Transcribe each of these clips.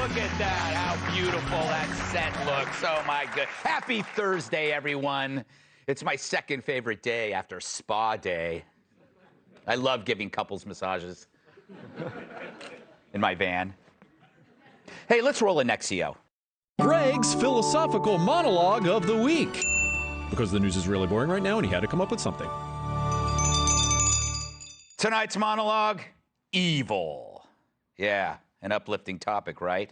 Look at that, how beautiful that set looks. Oh my good. Happy Thursday, everyone. It's my second favorite day after spa day. I love giving couples massages in my van. Hey, let's roll a Nexio. Greg's philosophical monologue of the week. Because the news is really boring right now and he had to come up with something. Tonight's monologue, evil. Yeah, an uplifting topic, right?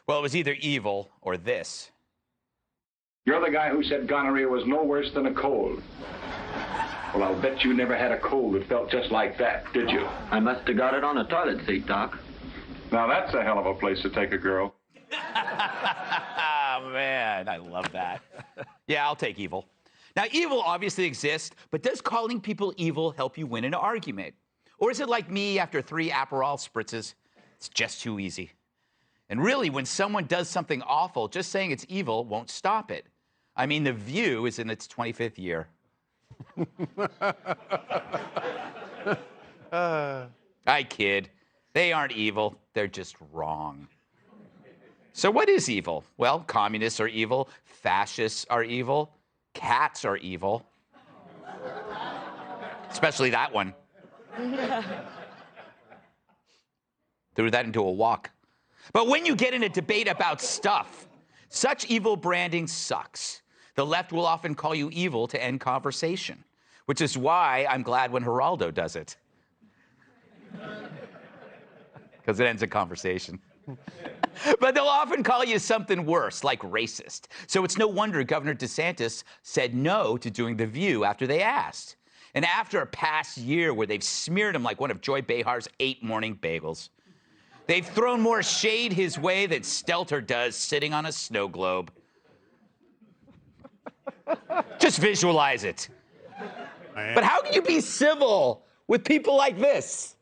Well, it was either evil or this. You're the guy who said gonorrhea was no worse than a cold. Well, I'll bet you never had a cold that felt just like that, did you? I must have got it on a toilet seat, Doc. Now that's a hell of a place to take a girl. Oh, man, I love that. Yeah, I'll take evil. Now, evil obviously exists, but does calling people evil help you win an argument? Or is it like me after 3 Aperol spritzes? It's just too easy. And really, when someone does something awful, just saying it's evil won't stop it. I mean, The View is in its 25th year. I kid. They aren't evil. They're just wrong. So what is evil? Well, communists are evil. Fascists are evil. Cats are evil. Especially that one. Threw that into a walk. But when you get in a debate about stuff, such evil branding sucks. The left will often call you evil to end conversation, which is why I'm glad when Geraldo does it. Because it ends a conversation. But they'll often call you something worse, like racist. So it's no wonder Governor DeSantis said no to doing The View after they asked. And after a past year where they've smeared him like one of Joy Behar's 8 morning bagels, they've thrown more shade his way than Stelter does sitting on a snow globe. Just visualize it. But how can you be civil with people like this?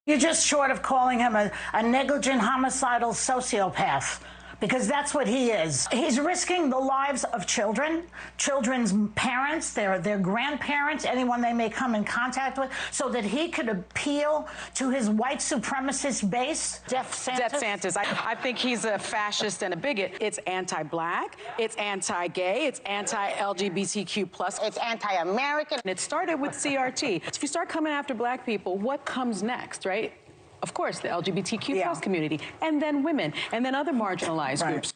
You're just short of calling him a negligent, homicidal sociopath, because that's what he is. He's risking the lives of children, children's parents, their grandparents, anyone they may come in contact with, so that he could appeal to his white supremacist base. DeSantis. I think he's a fascist and a bigot. It's anti-black, it's anti-gay, it's anti-LGBTQ+. It's anti-American. And it started with CRT. So if you start coming after black people, what comes next, right? Of course, the LGBTQ+ community, and then women, and then other marginalized groups.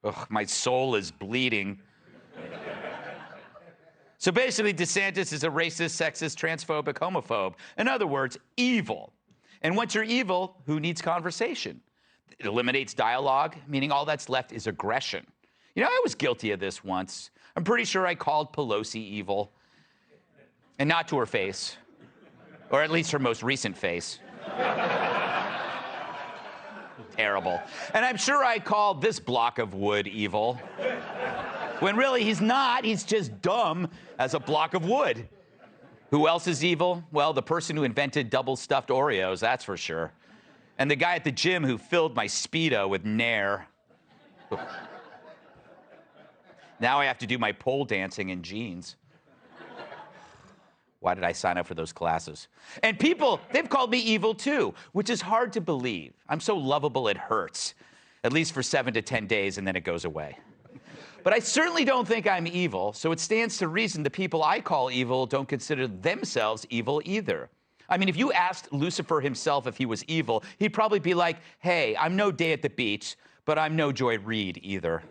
Ugh, my soul is bleeding. So basically, DeSantis is a racist, sexist, transphobic, homophobe. In other words, evil. And once you're evil, who needs conversation? It eliminates dialogue, meaning all that's left is aggression. You know, I was guilty of this once. I'm pretty sure I called Pelosi evil. And not to her face. Or at least her most recent face. Terrible. And I'm sure I called this block of wood evil. When really he's not, he's just dumb as a block of wood. Who else is evil? Well, the person who invented double stuffed Oreos, that's for sure. And the guy at the gym who filled my Speedo with Nair. Now I have to do my pole dancing in jeans. Why did I sign up for those classes? And people, they've called me evil too, which is hard to believe. I'm so lovable it hurts, at least for 7 to 10 days, and then it goes away. But I certainly don't think I'm evil, so it stands to reason the people I call evil don't consider themselves evil either. I mean, if you asked Lucifer himself if he was evil, he'd probably be like, hey, I'm no Day at the Beach, but I'm no Joy Reid either.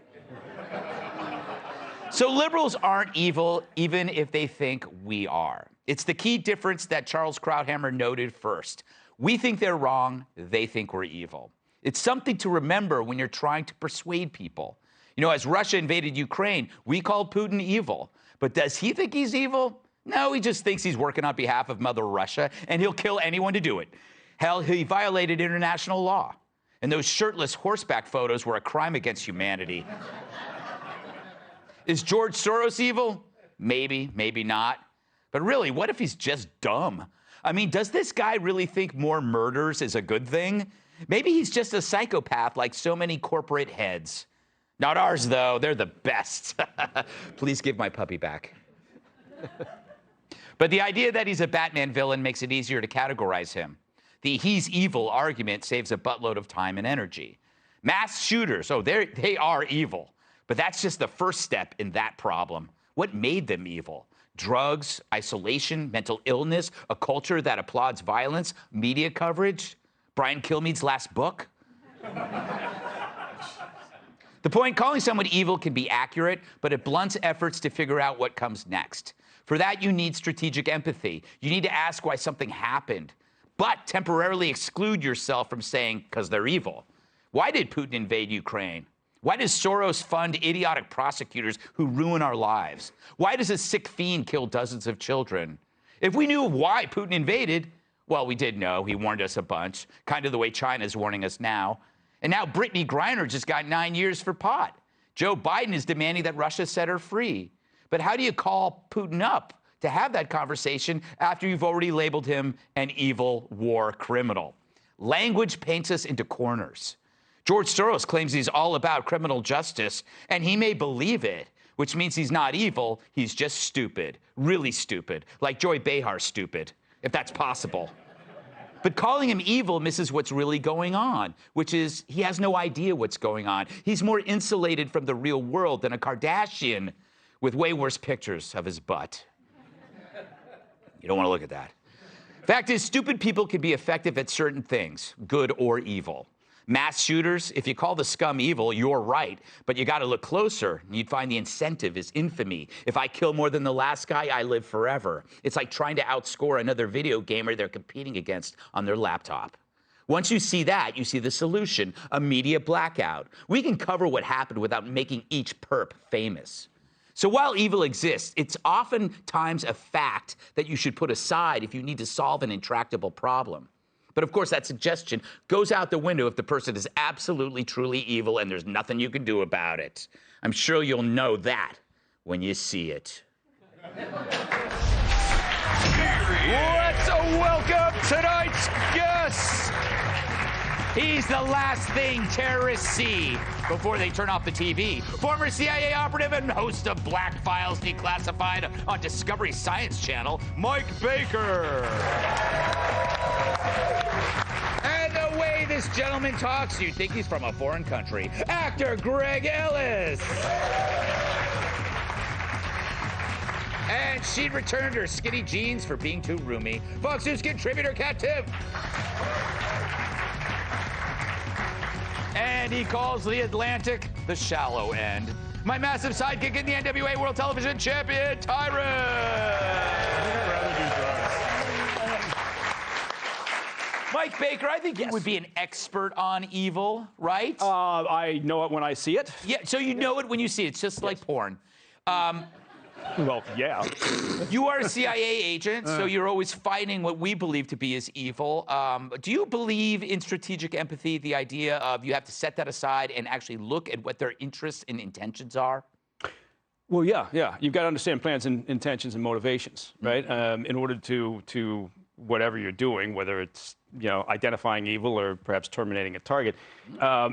So liberals aren't evil, even if they think we are. It's the key difference that Charles Krauthammer noted first. We think they're wrong, they think we're evil. It's something to remember when you're trying to persuade people. You know, as Russia invaded Ukraine, we called Putin evil. But does he think he's evil? No, he just thinks he's working on behalf of Mother Russia, and he'll kill anyone to do it. Hell, he violated international law. And those shirtless horseback photos were a crime against humanity. Is George Soros evil? Maybe, maybe not. But really, what if he's just dumb? I mean, does this guy really think more murders is a good thing? Maybe he's just a psychopath like so many corporate heads. Not ours, though. They're the best. Please give my puppy back. But the idea that he's a Batman villain makes it easier to categorize him. The he's evil argument saves a buttload of time and energy. Mass shooters, oh, they are evil. But that's just the first step in that problem. What made them evil? Drugs, isolation, mental illness, a culture that applauds violence, media coverage, Brian Kilmeade's last book? The point, calling someone evil can be accurate, but it blunts efforts to figure out what comes next. For that, you need strategic empathy. You need to ask why something happened, but temporarily exclude yourself from saying, because they're evil. Why did Putin invade Ukraine? Why does Soros fund idiotic prosecutors who ruin our lives? Why does a sick fiend kill dozens of children? If we knew why Putin invaded, well, we did know. He warned us a bunch, kind of the way China's warning us now. And now Brittany Griner just got 9 years for pot. Joe Biden is demanding that Russia set her free. But how do you call Putin up to have that conversation after you've already labeled him an evil war criminal? Language paints us into corners. George Soros claims he's all about criminal justice, and he may believe it, which means he's not evil, he's just stupid, really stupid, like Joy Behar stupid, if that's possible. But calling him evil misses what's really going on, which is he has no idea what's going on. He's more insulated from the real world than a Kardashian with way worse pictures of his butt. You don't want to look at that. Fact is, stupid people can be effective at certain things, good or evil. Mass shooters, if you call the scum evil, you're right, but you got to look closer. You'd find the incentive is infamy. If I kill more than the last guy, I live forever. It's like trying to outscore another video gamer they're competing against on their laptop. Once you see that, you see the solution, a media blackout. We can cover what happened without making each perp famous. So while evil exists, it's oftentimes a fact that you should put aside if you need to solve an intractable problem. But of course, that suggestion goes out the window if the person is absolutely, truly evil and there's nothing you can do about it. I'm sure you'll know that when you see it. Let's welcome tonight's guest. He's the last thing terrorists see before they turn off the TV. Former CIA operative and host of Black Files Declassified on Discovery Science Channel, Mike Baker. And the way this gentleman talks, you'd think he's from a foreign country. Actor Greg Ellis. And she returned her skinny jeans for being too roomy. Fox News contributor Kat Tiff. And he calls the Atlantic the shallow end. My massive sidekick in the NWA World Television Champion, Mike Baker, I think you would be an expert on evil, right? I know it when I see it. Yeah, so you know it when you see it. It's just like porn. Well, yeah. You are a CIA agent, so you're always fighting what we believe to be as evil. Do you believe in strategic empathy, the idea of you have to set that aside and actually look at what their interests and intentions are? Well, yeah. You've got to understand plans and intentions and motivations, right? In order to whatever you're doing, whether it's identifying evil or perhaps terminating a target,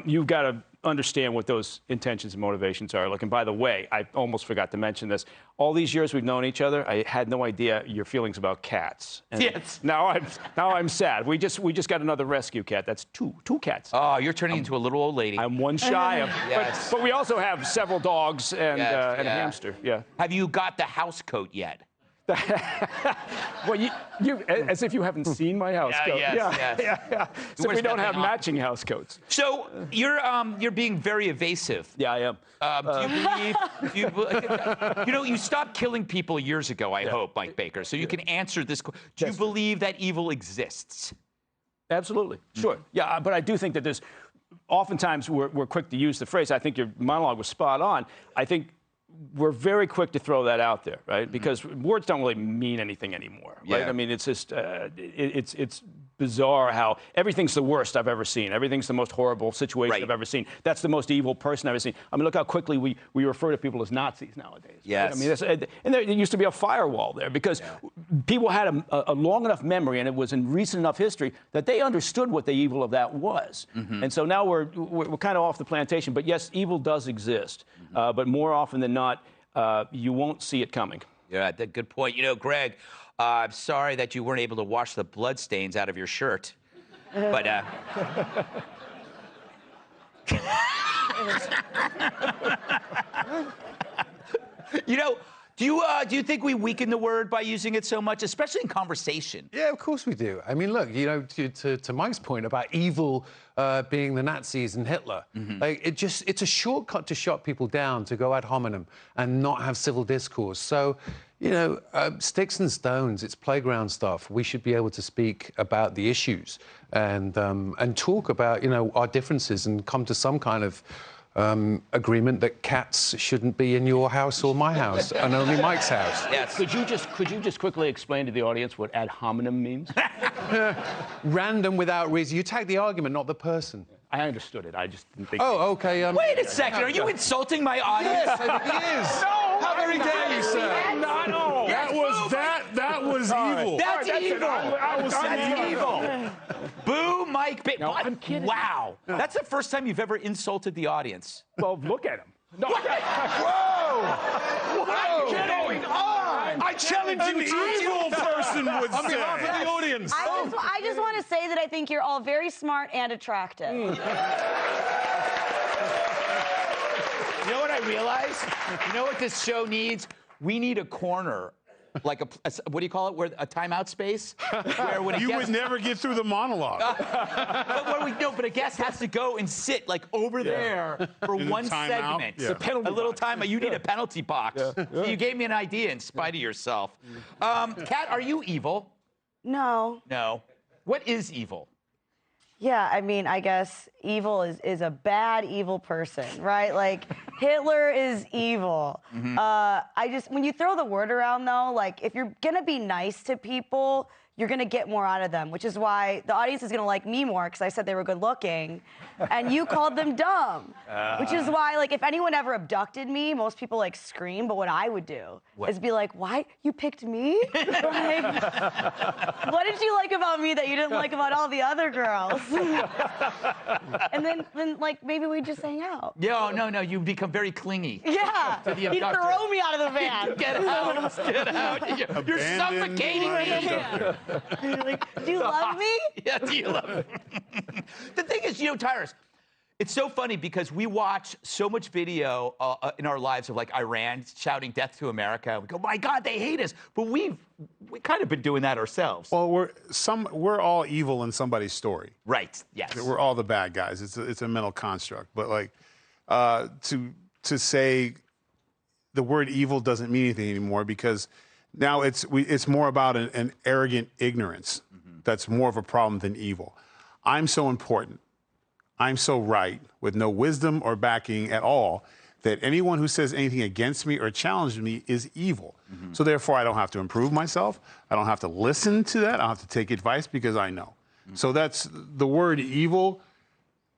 you've got to understand what those intentions and motivations are. Look, and by the way, I almost forgot to mention this. All these years we've known each other, I had no idea your feelings about cats. And yes. Now I'm sad. We just got another rescue cat. That's two cats. Oh, you're turning into a little old lady. I'm one shy of. Yes. But we also have several dogs and a hamster. Yeah. Have you got the house coat yet? Well, you as if you haven't seen my house coat. Yes. So we don't have matching house coats. So you're being very evasive. Yeah, I am. Do you believe you stopped killing people years ago, I hope, Mike Baker, so you can answer this. Do you believe that evil exists? Absolutely. Sure. Yeah, but I do think that there's oftentimes we're quick to use the phrase. I think your monologue was spot on. I think we're very quick to throw that out there, right? Because words don't really mean anything anymore, right? Yeah. I mean, it's just, it's bizarre how everything's the worst I've ever seen. Everything's the most horrible situation I've ever seen. That's the most evil person I've ever seen. I mean, look how quickly we refer to people as Nazis nowadays. Yes. Right? I mean, and there used to be a firewall there because people had a long enough memory, and it was in recent enough history that they understood what the evil of that was. And so now we're kind of off the plantation. But yes, evil does exist. But more often than not, you won't see it coming. Yeah, good point. Greg, I'm sorry that you weren't able to wash the blood stains out of your shirt. But You know, do you think we weaken the word by using it so much, especially in conversation? Yeah, of course we do. I mean, look, you know, to Mike's point about evil being the Nazis and Hitler, like it's a shortcut to shut people down, to go ad hominem and not have civil discourse. So, you know, sticks and stones, it's playground stuff. We should be able to speak about the issues and talk about, you know, our differences and come to some kind of agreement that cats shouldn't be in your house or my house and only Mike's house. Yes. Could you just quickly explain to the audience what ad hominem means? Random without reason. You attack the argument, not the person. I understood it. I just didn't think. Oh, okay. Wait a second. Are you insulting my audience? Yes, I think he is. No. How very dare you, sir? No. That was evil. That's evil. That's evil. Boo, Mike. No, I'm kidding. Wow. That's the first time you've ever insulted the audience. Well, look at him. No. Whoa! What's going on? I challenge an evil person would On say. behalf of the audience. I just want to say that I think you're all very smart and attractive. You know what I realized? You know what this show needs? We need a corner, like a what do you call it? Where a timeout space, where when a You guest, would never get through the monologue. but a guest has to go and sit like over there for In the one timeout? segment. Yeah. A little timeout. You need a penalty box. So you gave me an idea in spite of yourself. Kat, are you evil? No. No. What is evil? Yeah, I mean, I guess evil is a bad, evil person, right? Like, Hitler is evil. When you throw the word around, though, like, if you're gonna be nice to people, you're gonna get more out of them, which is why the audience is gonna like me more, because I said they were good looking, and you called them dumb. Which is why, like, if anyone ever abducted me, most people, like, scream, but what I would do is be like, why? You picked me? Like, what did you like about me that you didn't like about all the other girls? And then, like, maybe we just hang out. No. You become very clingy. Yeah. To the He'd abductor. throw me out of the van. Get out. Get out. You're Abandoned suffocating by me. abductor. Like, do you love me? Yeah, do you love me? The thing is, you know, Tyrus, it's so funny because we watch so much video in our lives of like Iran shouting death to America. We go, my God, they hate us. But we've kind of been doing that ourselves. Well, we're all evil in somebody's story. Right, yes. We're all the bad guys. It's a mental construct. But like to say the word evil doesn't mean anything anymore because now it's more about an arrogant ignorance that's more of a problem than evil. I'm so important. I'm so right with no wisdom or backing at all that anyone who says anything against me or challenges me is evil. So therefore, I don't have to improve myself. I don't have to listen to that. I don't have to take advice because I know. So that's the word evil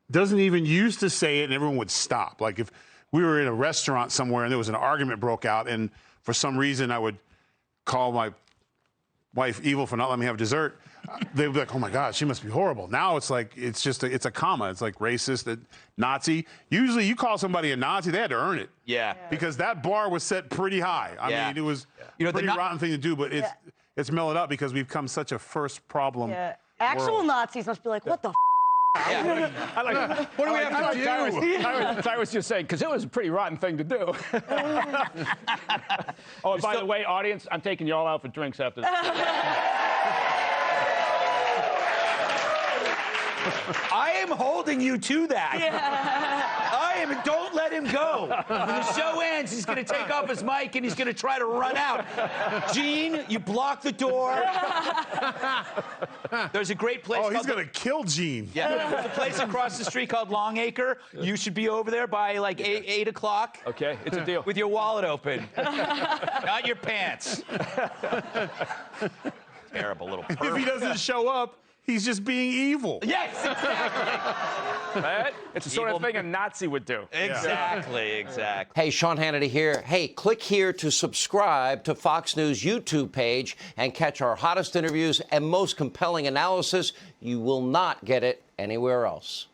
doesn't even used to say it and everyone would stop. Like if we were in a restaurant somewhere and there was an argument broke out and for some reason I would call my wife evil for not letting me have dessert, they'd be like, oh my God, she must be horrible. Now it's like, it's a comma. It's like racist, Nazi. Usually you call somebody a Nazi, they had to earn it. Yeah. Because that bar was set pretty high. I mean, it was a pretty rotten thing to do, but it's mellowed up because we've become such a first problem. Yeah. Actual world. Nazis must be like, what the I like, what do we have to do? Tyrus just saying, because it was a pretty rotten thing to do. Oh, and by the way, audience, I'm taking you all out for drinks after this. I am holding you to that. Don't let him go. When the show ends, he's going to take off his mic and he's going to try to run out. Gene, you block the door. There's a great place. Oh, he's going to kill Gene. Yeah, there's a place across the street called Longacre. You should be over there by like 8 o'clock. Okay, it's a deal. With your wallet open. Not your pants. Terrible little perv. If he doesn't show up, he's just being evil. Yes, exactly. Right? It's the sort of thing a Nazi would do. Exactly. Hey, Sean Hannity here. Hey, click here to subscribe to Fox News YouTube page and catch our hottest interviews and most compelling analysis. You will not get it anywhere else.